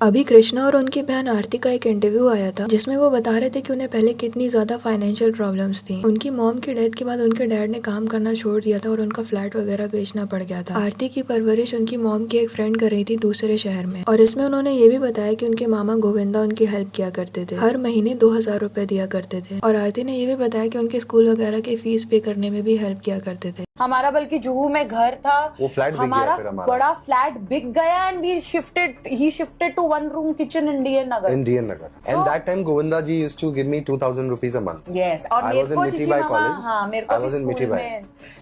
अभी कृष्णा और उनकी बहन आरती का एक इंटरव्यू आया था जिसमें वो बता रहे थे कि उन्हें पहले कितनी ज्यादा फाइनेंशियल प्रॉब्लम्स थी। उनकी मॉम की डेथ के बाद उनके डैड ने काम करना छोड़ दिया था और उनका फ्लैट वगैरह बेचना पड़ गया था। आरती की परवरिश उनकी मॉम की एक फ्रेंड कर रही थी दूसरे शहर में, और इसमें उन्होंने ये भी बताया कि उनके मामा गोविंदा उनकी हेल्प किया करते थे, हर महीने 2000 रुपए दिया करते थे। और आरती ने ये भी बताया कि उनके स्कूल वगैरह की फीस पे करने में भी हेल्प किया करते थे। हमारा बल्कि जुहू में घर था, वो फ्लैट बिक गया, फिर हमारा बड़ा फ्लैट बिक गया and he shifted to one room kitchen in DN Nagar. And that time Govinda ji used to give me 2000 rupees a month. Yes. और I was in Mitibai college. हाँ, मेरे को I was in Mitibai.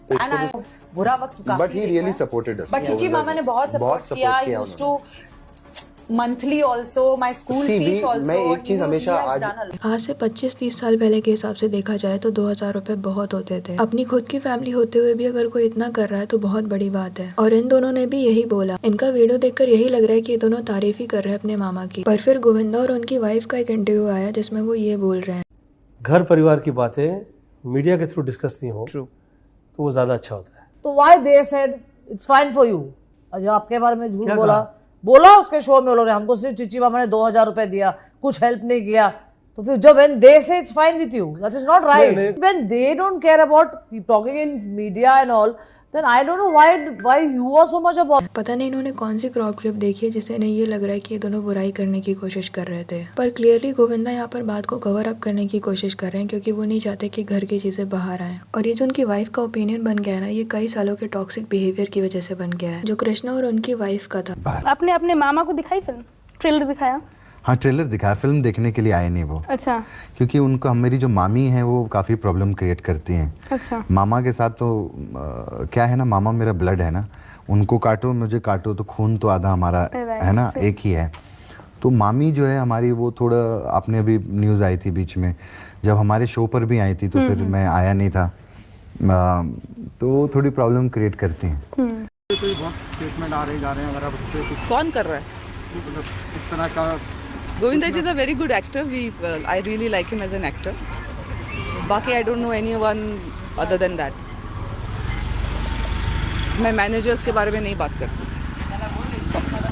तो इसको बुरा वक्त काफी But he really supported us. But Chichi मामा ने बहुत सपोर्ट किया. Used to monthly also my school fees also. मैं एक चीज हमेशा आज से 25-30 साल पहले के हिसाब से देखा जाए तो 2000 रुपए बहुत होते थे। अपनी खुद की फैमिली होते हुए भी अगर कोई इतना कर रहा है तो बहुत बड़ी बात है। और इन दोनों ने भी यही बोला। इनका वीडियो देखकर यही लग रहा है कि ये दोनों तारीफ ही कर रहे हैं अपने मामा की। पर फिर गोविंदा और उनकी वाइफ का एक इंटरव्यू आया जिसमें वो ये बोल रहे हैं, घर परिवार की बातें मीडिया के थ्रू डिस्कस नहीं हो तो वो ज्यादा अच्छा होता है। तो why they said it's fine for you, जो आपके बारे में झूठ बोला उसके शो में उन्होंने, हमको सिर्फ चिची मामा ने 2000 रुपए दिया, कुछ हेल्प नहीं किया। तो फिर जब when they say it's fine with you, that is not right. When they don't care about talking in media and all, then I don't know why you are so much about. पता नहीं इन्होंने कौन सी crop clip देखी है जिससे इन्हें ये लग रहा है कि ये दोनों बुराई करने की कोशिश कर रहे थे। पर क्लियरली गोविंदा यहाँ पर बात को कवर अप करने की कोशिश कर रहे हैं क्योंकि वो नहीं चाहते कि घर की चीजें बाहर आए। और ये जो उनकी वाइफ का ओपिनियन बन गया है ना, ये कई सालों के टॉक्सिक बिहेवियर की वजह से बन गया है जो कृष्णा और उनकी वाइफ का था। आपने अपने मामा को दिखाई फिल्म, ट्रेलर दिखाया? हाँ, ट्रेलर दिखाया, फिल्म देखने के लिए आए नहीं वो। अच्छा। क्योंकि उनको मेरी जो मामी है वो काफ़ी प्रॉब्लम क्रिएट करती हैं। अच्छा। मामा के साथ तो क्या है ना, मामा मेरा ब्लड है ना, उनको काटो मुझे काटो तो खून तो आधा हमारा है ना, एक ही है। तो मामी जो है हमारी वो थोड़ा, आपने अभी न्यूज़ आई थी बीच में जब हमारे शो पर भी आई थी तो फिर मैं आया नहीं था, तो थोड़ी प्रॉब्लम क्रिएट करती हैं। तो बहुत स्टेटमेंट आ रहे जा रहे हैं, अगर आप उस पर कुछ कौन कर रहा है मतलब इस तरह का? Govinda is a very good actor. I really like him as an actor. बाकी I don't know anyone other than that. मैं मैनेजर्स के बारे में नहीं बात करती।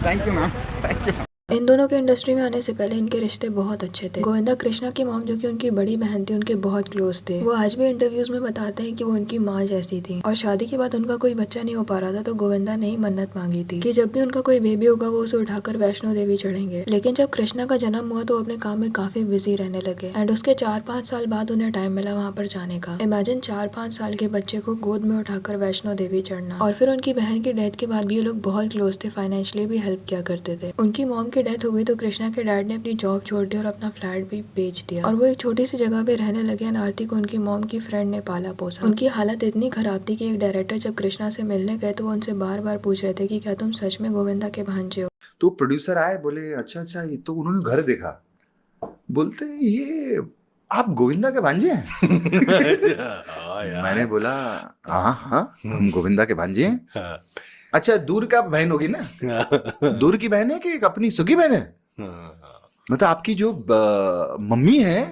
Thank you ma'am, thank you. इन दोनों के इंडस्ट्री में आने से पहले इनके रिश्ते बहुत अच्छे थे। गोविंदा कृष्णा की मॉम जो कि उनकी बड़ी बहन थी, उनके बहुत क्लोज थे। वो आज भी इंटरव्यूज में बताते हैं कि वो उनकी माँ जैसी थी। और शादी के बाद उनका कोई बच्चा नहीं हो पा रहा था तो गोविंदा ने ही मन्नत मांगी थी कि जब भी उनका कोई बेबी होगा वो उसे उठाकर वैष्णो देवी चढ़ेंगे। लेकिन जब कृष्णा का जन्म हुआ तो अपने काम में काफी बिजी रहने लगे एंड उसके 4-5 साल बाद उन्हें टाइम मिला वहाँ पर जाने का। इमेजिन 4-5 साल के बच्चे को गोद में उठाकर वैष्णो देवी चढ़ना। और फिर उनकी बहन की डेथ के बाद भी ये लोग बहुत क्लोज थे, फाइनेंशियली भी हेल्प किया करते थे। उनकी मॉम की डेथ हो गई तो कृष्णा के डैड ने अपनी जॉब छोड़ दी और अपना फ्लैट भी बेच दिया और वो एक छोटी सी जगह पे रहने लगे। आरती को उनकी मॉम की फ्रेंड ने पाला पोसा। उनकी हालत इतनी खराब थी कि एक डायरेक्टर जब कृष्णा से मिलने गए तो वो उनसे बार बार पूछ रहे थे कि क्या तुम सच में गोविंदा के भांजे हो। तो प्रोड्यूसर आए, बोले अच्छा ये तो उन्होंने घर देखा, बोलते ये आप गोविंदा के भांजे हैं? मैंने बोला हाँ हम गोविंदा के भांजे हैं। अच्छा दूर का बहन होगी ना? दूर की बहन है कि अपनी सगी बहन है? मतलब आपकी जो मम्मी है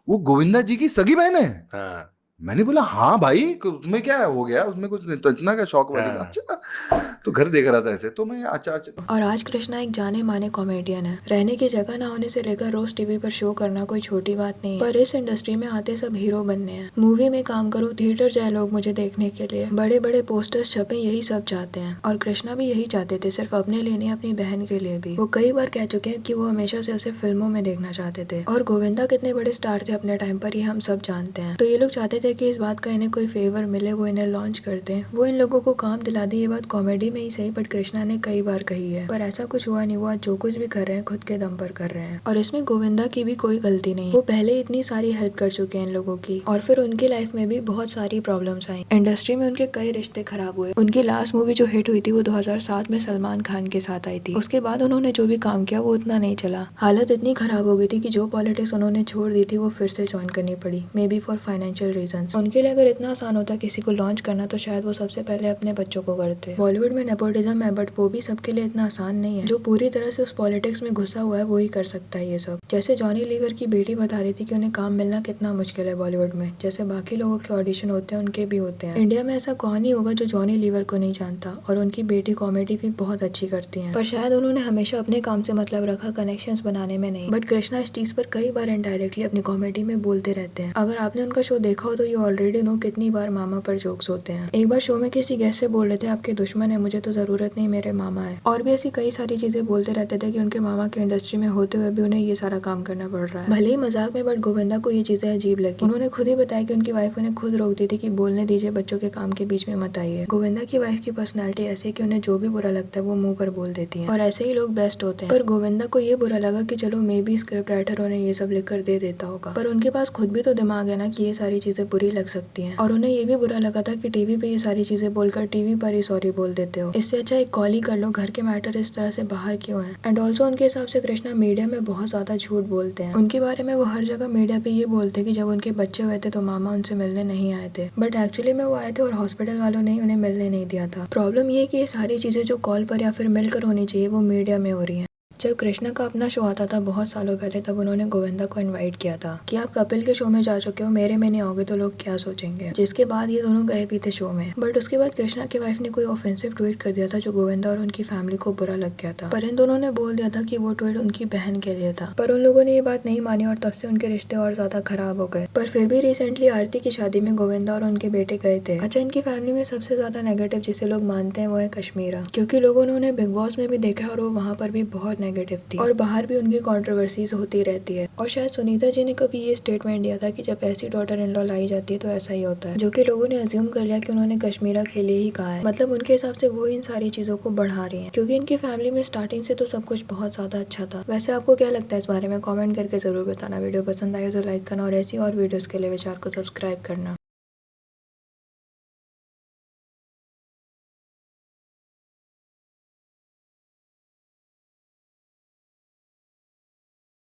वो गोविंदा जी की सगी बहन है? मैंने बोला हाँ भाई, तुम्हें क्या हो गया उसमें, कुछ नहीं तो इतना क्या शौक वाली? अच्छा तो घर देख रहा था ऐसे, तो मैं अच्छा। और आज कृष्णा एक जाने माने कॉमेडियन है। रहने की जगह ना होने से लेकर रोज टीवी पर शो करना कोई छोटी बात नहीं है। पर इस इंडस्ट्री में आते सब हीरो बनने हैं। मूवी में काम करूँ, थिएटर जाए लोग मुझे देखने के लिए, बड़े बड़े पोस्टर्स छपे, यही सब चाहते हैं। और कृष्णा भी यही चाहते थे, सिर्फ अपने लिए नहीं अपनी बहन के लिए भी। वो कई बार कह चुके हैं कि वो हमेशा से उसे फिल्मों में देखना चाहते थे। और गोविंदा कितने बड़े स्टार थे अपने टाइम पर, ये हम सब जानते हैं। तो ये लोग चाहते थे कि इस बात का इन्हें कोई फेवर मिले, वो इन्हें लॉन्च करते हैं, वो इन लोगों को काम दिला दी। ये बात कॉमेडी में ही सही बट कृष्णा ने कई बार कही है, पर ऐसा कुछ हुआ नहीं। वो आज जो कुछ भी कर रहे हैं खुद के दम पर कर रहे हैं और इसमें गोविंदा की भी कोई गलती नहीं। वो पहले इतनी सारी हेल्प कर चुके हैं इन लोगों की और फिर उनकी लाइफ में भी बहुत सारी प्रॉब्लम्स आई। इंडस्ट्री में उनके कई रिश्ते खराब हुए। उनकी लास्ट मूवी जो हिट हुई थी वो 2007 में सलमान खान के साथ आई थी। उसके बाद उन्होंने जो भी काम किया वो उतना नहीं चला। हालत इतनी खराब हो गई थी कि जो पॉलिटिक्स उन्होंने छोड़ दी थी वो फिर से ज्वाइन करनी पड़ी, may be for financial reason. Reasons. उनके लिए अगर इतना आसान होता किसी को लॉन्च करना तो शायद वो सबसे पहले अपने बच्चों को करते। बॉलीवुड में नेपोटिज्म है बट वो भी सबके लिए इतना आसान नहीं है। जो पूरी तरह से उस पॉलिटिक्स में घुसा हुआ है वो ही कर सकता है ये सब। जैसे जॉनी लीवर की बेटी बता रही थी कि उन्हें काम मिलना कितना मुश्किल है बॉलीवुड में, जैसे बाकी लोगों के ऑडिशन होते हैं उनके भी होते हैं। इंडिया में ऐसा कौन ही होगा जो जॉनी लीवर को नहीं जानता, और उनकी बेटी कॉमेडी भी बहुत अच्छी करती है। पर शायद उन्होंने हमेशा अपने काम से मतलब रखा, कनेक्शंस बनाने में नहीं। बट कृष्णा इस चीज पर कई बार इनडायरेक्टली अपनी कॉमेडी में बोलते रहते हैं। अगर आपने उनका शो देखा हो तो ये ऑलरेडी नो कितनी बार मामा पर जोक्स होते हैं। एक बार शो में किसी गेस्ट से बोल रहे थे आपके दुश्मन है, मुझे तो जरूरत नहीं, मेरे मामा है। और भी ऐसी कई सारी चीजें बोलते रहते थे कि उनके मामा के इंडस्ट्री में होते हुए भी उन्हें ये सारा काम करना पड़ रहा है। भले ही मजाक में, बट गोविंदा को ये चीजें अजीब लगी। उन्होंने खुद ही बताया कि उनकी वाइफ उन्हें खुद रोक दी थी कि बोलने दीजिए, बच्चों के काम के बीच में मत आइए। गोविंदा की वाइफ की पर्सनैलिटी ऐसी है कि उन्हें जो भी बुरा लगता है वो मुंह पर बोल देती है, और ऐसे ही लोग बेस्ट होते हैं। पर गोविंदा को ये बुरा लगा कि चलो मे बी स्क्रिप्ट राइटर उन्हें ये सब लिख कर दे देता होगा, पर उनके पास खुद भी तो दिमाग है ना कि ये सारी चीजें बुरी लग सकती हैं। और उन्हें ये भी बुरा लगा था कि टीवी पे ये सारी चीजें बोलकर टीवी पर ही सॉरी बोल देते हो। इससे अच्छा एक कॉल ही कर लो, घर के मैटर इस तरह से बाहर क्यों है। एंड ऑल्सो उनके हिसाब से कृष्णा मीडिया में बहुत ज्यादा झूठ बोलते हैं। उनके बारे में वो हर जगह मीडिया पे ये बोलते कि जब उनके बच्चे हुए थे तो मामा उनसे मिलने नहीं आए थे, बट एक्चुअली में वो आए थे और हॉस्पिटल वालों ने उन्हें मिलने नहीं दिया था। प्रॉब्लम ये कि ये सारी चीजें जो कॉल पर या फिर मिलकर होनी चाहिए वो मीडिया में हो रही है। जब कृष्णा का अपना शो आता था बहुत सालों पहले, तब उन्होंने गोविंदा को इनवाइट किया था कि आप कपिल के शो में जा चुके हो, मेरे में नहीं आओगे तो लोग क्या सोचेंगे, जिसके बाद ये दोनों गए भी थे शो में। बट उसके बाद कृष्णा की वाइफ ने कोई ऑफेंसिव ट्वीट कर दिया था जो गोविंदा और उनकी फैमिली को बुरा लग गया था। पर इन दोनों ने बोल दिया था कि वो ट्वीट उनकी बहन के लिए था, पर उन लोगों ने ये बात नहीं मानी और तब से उनके रिश्ते और ज्यादा खराब हो गए। पर फिर भी रिसेंटली आरती की शादी में गोविंदा और उनके बेटे गए थे। अच्छा, इनकी फैमिली में सबसे ज्यादा नेगेटिव जिसे लोग मानते हैं वो है कश्मीरा, क्योंकि लोगों ने उन्हें बिग बॉस में भी देखा और वो वहाँ पर भी बहुत नेगेटिव थी, और बाहर भी उनकी कंट्रोवर्सीज होती रहती है। और शायद सुनीता जी ने कभी ये स्टेटमेंट दिया था कि जब ऐसी डॉटर इन लॉ लाई जाती है तो ऐसा ही होता है, जो कि लोगों ने अज्यूम कर लिया कि उन्होंने कश्मीरा के लिए ही कहा है। मतलब उनके हिसाब से वो इन सारी चीजों को बढ़ा रही है, क्योंकि इनकी फैमिली में स्टार्टिंग से तो सब कुछ बहुत ज्यादा अच्छा था। वैसे आपको क्या लगता है इस बारे में कमेंट करके जरूर बताना। वीडियो पसंद आए तो लाइक करना और ऐसी और वीडियोस के लिए विचार को सब्सक्राइब करना।